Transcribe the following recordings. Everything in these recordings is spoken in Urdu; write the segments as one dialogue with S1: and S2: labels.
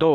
S1: 2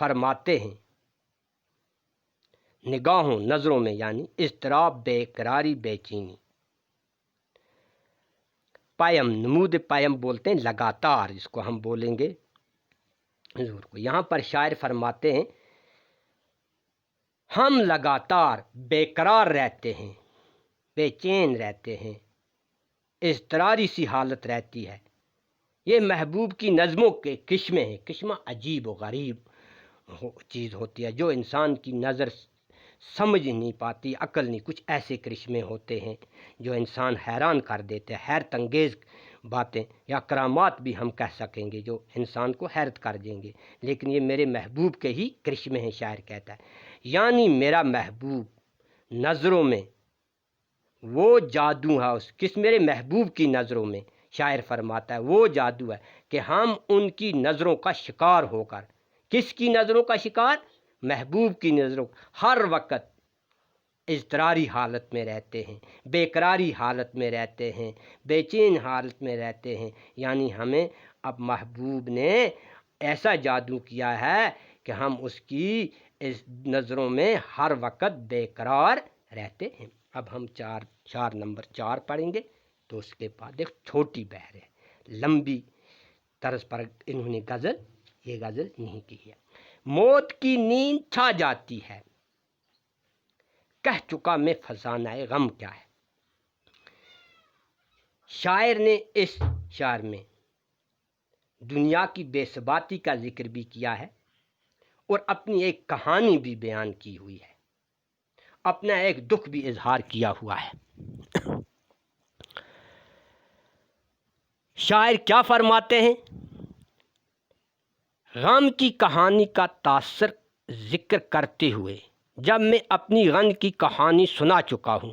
S1: فرماتے ہیں نگاہوں نظروں میں، یعنی اضطراب، بے قراری، بے چینی۔ پیم، نمود پیم بولتے ہیں لگاتار، جس کو ہم بولیں گے حضور کو۔ یہاں پر شاعر فرماتے ہیں ہم لگاتار بے قرار رہتے ہیں، بے چین رہتے ہیں، اضطراری سی حالت رہتی ہے۔ یہ محبوب کی نظموں کے قسمیں ہیں۔ قسمہ عجیب و غریب چیز ہوتی ہے جو انسان کی نظر سمجھ نہیں پاتی، عقل نہیں۔ کچھ ایسے کرشمے ہوتے ہیں جو انسان حیران کر دیتے ہیں، حیرت انگیز باتیں یا کرامات بھی ہم کہہ سکیں گے جو انسان کو حیرت کر دیں گے، لیکن یہ میرے محبوب کے ہی کرشمے ہیں، شاعر کہتا ہے۔ یعنی میرا محبوب نظروں میں وہ جادو ہے، میرے محبوب کی نظروں میں، شاعر فرماتا ہے وہ جادو ہے کہ ہم ان کی نظروں کا شکار ہو کر، کس کی نظروں کا شکار؟ محبوب کی نظروں، ہر وقت اضطراری حالت میں رہتے ہیں، بے قراری حالت میں رہتے ہیں، بے چین حالت میں رہتے ہیں۔ یعنی ہمیں اب محبوب نے ایسا جادو کیا ہے کہ ہم اس کی نظروں میں ہر وقت بے قرار رہتے ہیں۔ اب ہم چار نمبر 4 پڑھیں گے، تو اس کے بعد ایک چھوٹی بحر ہے، لمبی طرز پر انہوں نے یہ غزل نہیں کی ہے۔ موت کی نیند چھا جاتی ہے، کہہ چکا میں فسانہ غم کیا ہے۔ شاعر نے اس شعر میں دنیا کی بے ثباتی کا ذکر بھی کیا ہے اور اپنی ایک کہانی بھی بیان کی ہوئی ہے، اپنا ایک دکھ بھی اظہار کیا ہوا ہے۔ شاعر کیا فرماتے ہیں؟ غم کی کہانی کا تاثر ذکر کرتے ہوئے جب میں اپنی غم کی کہانی سنا چکا ہوں،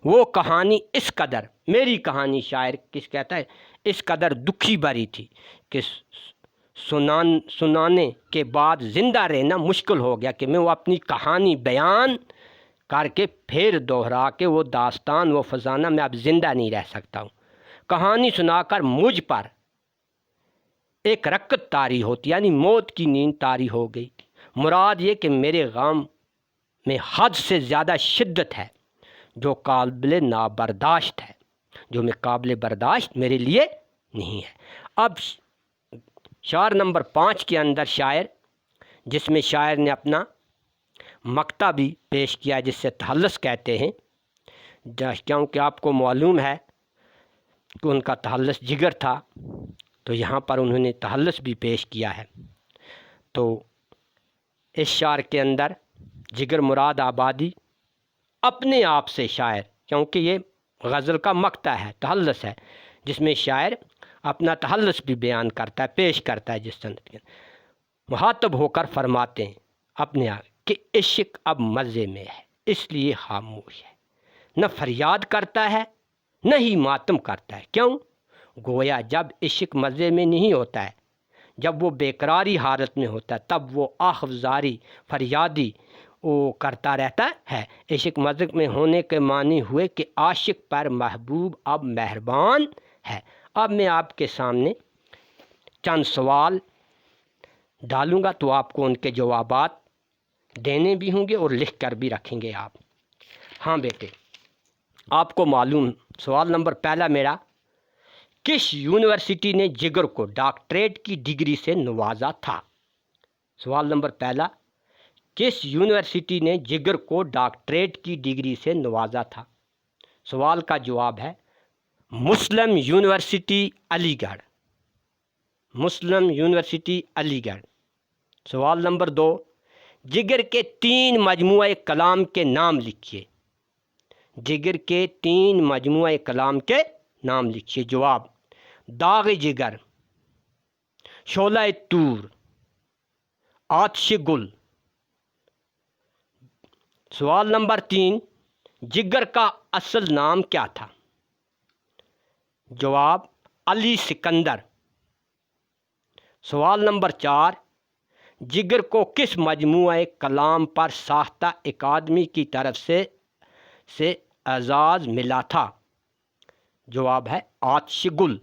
S1: وہ کہانی اس قدر، میری کہانی شاعر کس کہتا ہے، اس قدر دکھی بھری تھی کہ سنانے کے بعد زندہ رہنا مشکل ہو گیا، کہ میں وہ اپنی کہانی بیان کر کے پھر دوہرا کے وہ داستان، وہ فسانہ میں اب زندہ نہیں رہ سکتا ہوں۔ کہانی سنا کر مجھ پر ایک رکت طاری ہوتی، یعنی موت کی نیند طاری ہو گئی۔ مراد یہ کہ میرے غم میں حد سے زیادہ شدت ہے جو قابل نابرداشت ہے، جو میں قابل برداشت میرے لیے نہیں ہے۔ اب شعر نمبر 5 کے اندر شاعر، جس میں شاعر نے اپنا مقطع بھی پیش کیا جس سے تخلص کہتے ہیں، کیونکہ آپ کو معلوم ہے کہ ان کا تخلص جگر تھا، تو یہاں پر انہوں نے تخلص بھی پیش کیا ہے۔ تو اس شعر کے اندر جگر مراد آبادی اپنے آپ سے شاعر، کیونکہ یہ غزل کا مقطع ہے، تخلص ہے، جس میں شاعر اپنا تخلص بھی بیان کرتا ہے، پیش کرتا ہے، جس سند کے مخاطب ہو کر فرماتے ہیں اپنے آپ کہ عشق اب مزے میں ہے اس لیے خاموش ہے، نہ فریاد کرتا ہے نہ ہی ماتم کرتا ہے۔ کیوں؟ گویا جب عشق مزے میں نہیں ہوتا ہے، جب وہ بے قراری حالت میں ہوتا ہے، تب وہ آخذاری فریادی وہ کرتا رہتا ہے۔ عشق مزے میں ہونے کے معنی ہوئے کہ عاشق پر محبوب اب مہربان ہے۔ اب میں آپ کے سامنے چند سوال ڈالوں گا، تو آپ کو ان کے جوابات دینے بھی ہوں گے اور لکھ کر بھی رکھیں گے آپ۔ ہاں بیٹے، آپ کو معلوم، سوال نمبر پہلا میرا، کس یونیورسٹی نے جگر کو ڈاکٹریٹ کی ڈگری سے نوازا تھا؟ سوال نمبر پہلا، کس یونیورسٹی نے جگر کو ڈاکٹریٹ کی ڈگری سے نوازا تھا؟ سوال کا جواب ہے مسلم یونیورسٹی علی گڑھ، مسلم یونیورسٹی علی گڑھ۔ سوال نمبر 2، جگر کے 3 مجموعہ کلام کے نام لکھیے، جگر کے 3 مجموعہ کلام کے نام لکھیے۔ جواب، داغ جگر، شعلہ طور، آتش گل۔ سوال نمبر 3، جگر کا اصل نام کیا تھا؟ جواب، علی سکندر۔ سوال نمبر 4، جگر کو کس مجموعہ کلام پر ساختہ اکادمی کی طرف سے اعزاز ملا تھا؟ جواب ہے آتش گل۔